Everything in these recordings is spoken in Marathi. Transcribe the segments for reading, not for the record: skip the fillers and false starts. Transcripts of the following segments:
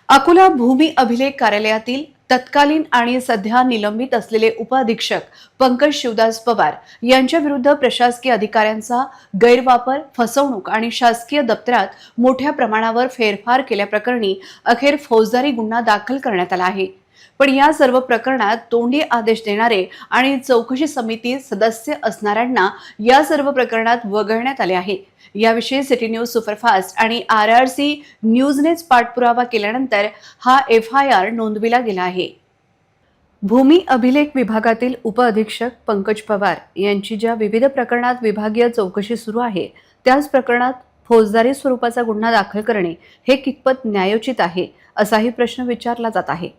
अकोला भूमी अभिलेख कार्यालयातील तत्कालीन आणि सध्या निलंबित असलेले उपअधीक्षक पंकज शिवदास पवार यांच्या विरुद्ध प्रशासकीय अधिकाऱ्यांचा गैरवापर, फसवणूक आणि शासकीय दप्तरात मोठ्या प्रमाणावर फेरफार केल्याप्रकरणी अखेर फौजदारी गुन्हा दाखल करण्यात आला आहे। पण या सर्व प्रकरणात तोंडी आदेश देणारे आणि चौकशी समिती सदस्य असणाऱ्यांना या सर्व प्रकरणात वगळण्यात आले आहे। याविषयी सिटी न्यूज सुपरफास्ट आणि RRC न्यूजनेच पाठपुरावा केल्यानंतर हा FIR नोंदविला गेला आहे। भूमी अभिलेख विभागातील उपअधीक्षक पंकज पवार यांची ज्या विविध प्रकरणात विभागीय चौकशी सुरू आहे, त्याच प्रकरणात फौजदारी स्वरूपाचा गुन्हा दाखल करणे हे कितपत न्यायोचित आहे, असाही प्रश्न विचारला जात आहे।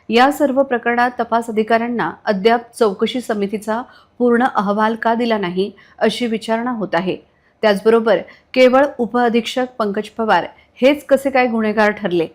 या सर्व प्रकरणात तपास अधिकाऱ्यांना अद्याप चौकशी समितीचा पूर्ण अहवाल का दिला नाही, अशी विचारणा होत आहे। त्याचबरोबर केवळ उपअधीक्षक पंकज पवार हेच कसे काय गुन्हेगार ठरले?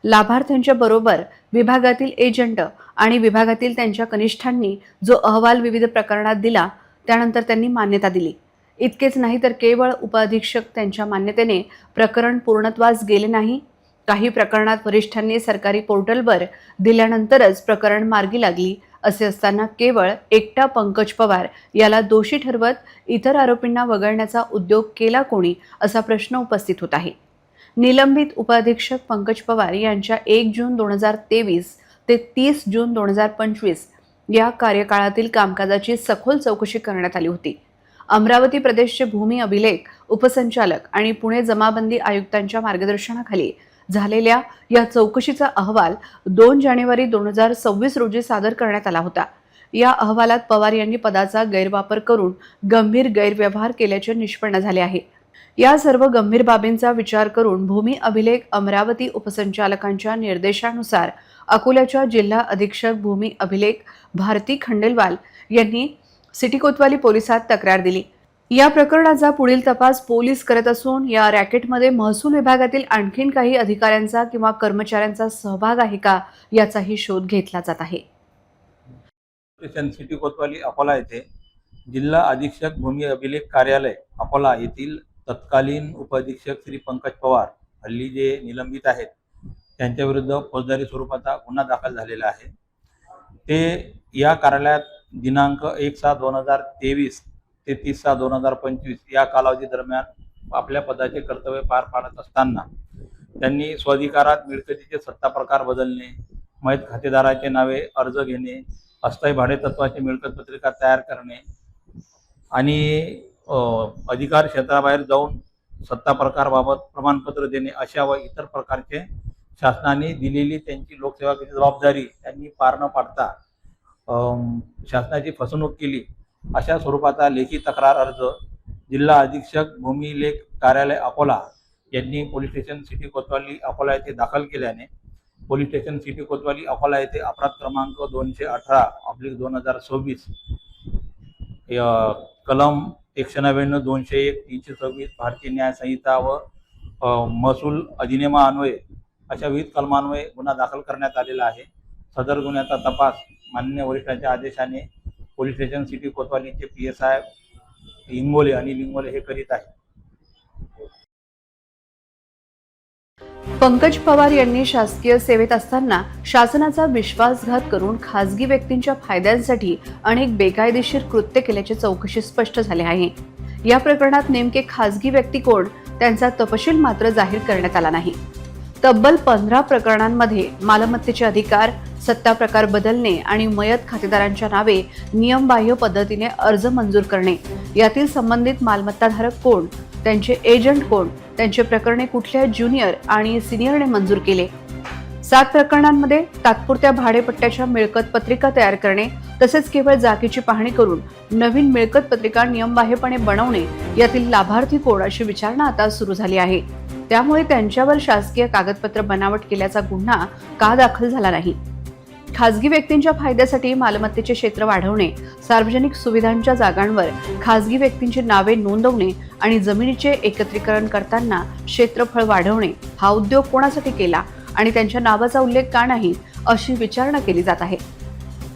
लाभार्थ्यांच्या बरोबर विभागातील एजंट आणि विभागातील त्यांच्या कनिष्ठांनी जो अहवाल विविध प्रकरणात दिला, त्यानंतर त्यांनी मान्यता दिली। इतकेच नाही तर केवळ उपअधीक्षक त्यांच्या मान्यतेने प्रकरण पूर्णत्वास गेले नाही। काही प्रकरणात वरिष्ठांनी सरकारी पोर्टलवर दिल्यानंतरच प्रकरण मार्गी लागली। असे असताना केवळ एकटा पंकज पवार याला दोषी ठरवत इतर आरोपींना वगळण्याचा उद्योग केला कोणी, असा प्रश्न उपस्थित होत आहे। निलंबित उपअधीक्षक पंकज पवार यांच्या 1 जून 2023 ते 30 जून 2025 या कार्यकाळातील कामकाजाची सखोल चौकशी करण्यात आली होती। अमरावती प्रदेशचे भूमी अभिलेख उपसंचालक आणि पुणे जमाबंदी आयुक्तांच्या मार्गदर्शनाखाली झालेल्या या चौकशीचा अहवाल 2 जानेवारी 2026 रोजी सादर करण्यात आला होता। या अहवालात पवार यांनी पदाचा गैरवापर करून गंभीर गैरव्यवहार केल्याचे निष्पन्न झाले आहे। या सर्व गंभीर बाबींचा विचार करून भूमी अभिलेख अमरावती उपसंचालकांच्या निर्देशानुसार अकोल्याच्या जिल्हा अधीक्षक भूमी अभिलेख भारती खंडेलवाल यांनी सिटी कोतवाली पोलिसात तक्रार दिली। या प्रकरणाचा पुढील तपास पोलीस करत असून या रॅकेटमध्ये महसूल विभागातील आणखीन काही अधिकाऱ्यांचा किंवा कर्मचाऱ्यांचा सहभाग आहे का, याचाही शोध घेतला जात आहे। सिटी कोतवाली अकोला येथे जिल्हा अधीक्षक भूमी अभिलेख कार्यालय अकोला येथील तत्कालीन उपअधीक्षक श्री पंकज पवार हल्ली जे निलंबित आहेत, त्यांच्या विरुद्ध फौजदारी स्वरूपाचा गुन्हा दाखल झालेला आहे। ते या कार्यालयात दिनांक 1/7/2023 ते 30/6/2025 या कालावधी दरम्यान आपल्या पदाचे कर्तव्य पार पाडत असताना त्यांनी स्वाधिकारात मिळकतीचे सत्ता प्रकार बदलणे, मयत खातेदाराचे नावे अर्ज घेणे, अस्थायी भाडे तत्वाची मिळकत पत्रिका तयार करणे आणि अधिकार क्षेत्राबाहेर जाऊन सत्ता प्रकारबाबत प्रमाणपत्र देणे, अशा व इतर प्रकारचे शासनाने दिलेली त्यांची लोकसेवेची जबाबदारी त्यांनी पार न पाडता शासनाची फसवणूक केली, अशा स्वरूपाचा लेखी तक्रार अर्ज जिल्हा अधीक्षक भूमिलेख कार्यालय अकोला यांनी पोलीस स्टेशन सिटी कोतवाली अकोला येथे दाखल केल्याने पोलीस स्टेशन सिटी कोतवाली अकोला येथे अपराध क्रमांक 218/2026 कलम 199, 201, 326 भारतीय न्याय संहिता व महसूल अधिनियमान्वये अशा विविध कलमान्वये गुन्हा दाखल करण्यात आलेला आहे। सदर गुन्ह्याचा तपास माननीय वरिष्ठांच्या आदेशाने पोलीस स्टेशन सिटी कोतवालीचे PSI इंगोले अनिल इंगोले हे करीत आहे। पंकज पवार यांनी शासकीय सेवेत असताना शासनाचा विश्वासघात करून खासगी व्यक्तींच्या फायद्यांसाठी अनेक बेकायदेशीर कृत्य केल्याचे चौकशी स्पष्ट झाले आहे। या प्रकरणात नेमके खासगी व्यक्ती कोण, त्यांचा तपशील मात्र जाहीर करण्यात आला नाही। तब्बल 15 प्रकरणांमध्ये मालमत्तेचे अधिकार, सत्ता प्रकार बदलणे आणि मयत खातेदारांच्या नावे नियमबाह्य पद्धतीने अर्ज मंजूर करणे, यातील संबंधित मालमत्ताधारक कोण, त्यांचे एजंट कोण, त्यांचे प्रकरणे कुठल्या ज्युनियर आणि सिनियरने मंजूर केले। 7 प्रकरणांमध्ये तात्पुरत्या भाडेपट्ट्याच्या मिळकत पत्रिका तयार करणे, तसेच केवळ जागेची पाहणी करून नवीन मिळकत पत्रिका नियमबाह्यपणे बनवणे, यातील लाभार्थी कोण, अशी विचारणा आता सुरू झाली आहे। त्यामुळे त्यांच्यावर शासकीय कागदपत्र बनावट केल्याचा गुन्हा का दाखल झाला नाही? खासगी व्यक्तींच्या फायद्यासाठी मालमत्तेचे क्षेत्र वाढवणे, सार्वजनिक सुविधांच्या जागांवर खासगी व्यक्तींची नावे नोंदवणे आणि जमिनीचे एकत्रीकरण करताना क्षेत्रफळ वाढवणे, हा उद्योग कोणासाठी केला आणि त्यांच्या नावाचा उल्लेख का नाही, अशी विचारणा केली जात आहे।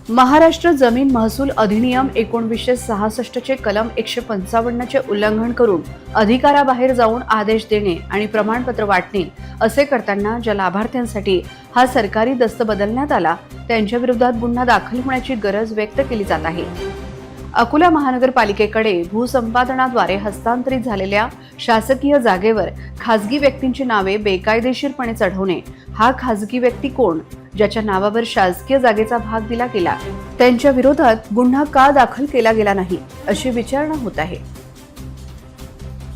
महाराष्ट्र जमीन महसूल अधिनियम 1966 चे कलम 155 चे उल्लंघन करून अधिकाराबाहेर जाऊन आदेश देणे आणि प्रमाणपत्र वाटणे असे करताना ज्या लाभार्थ्यांसाठी हा सरकारी दस्त बदलण्यात आला त्यांच्या विरोधात गुन्हा दाखल होण्याची गरज व्यक्त केली जात आहे. अकोला महानगरपालिकेकडे भूसंपादनाद्वारे हस्तांतरित झालेल्या शासकीय जागेवर खासगी व्यक्तींची नावे बेकायदेशीरपणे चढवणे, हा खासगी व्यक्ती कोण, ज्याच्या नावावर शासकीय जागेचा भाग दिला गेला, त्यांच्या विरोधात गुन्हा का दाखल केला गेला नाही अशी विचारणा होत आहे.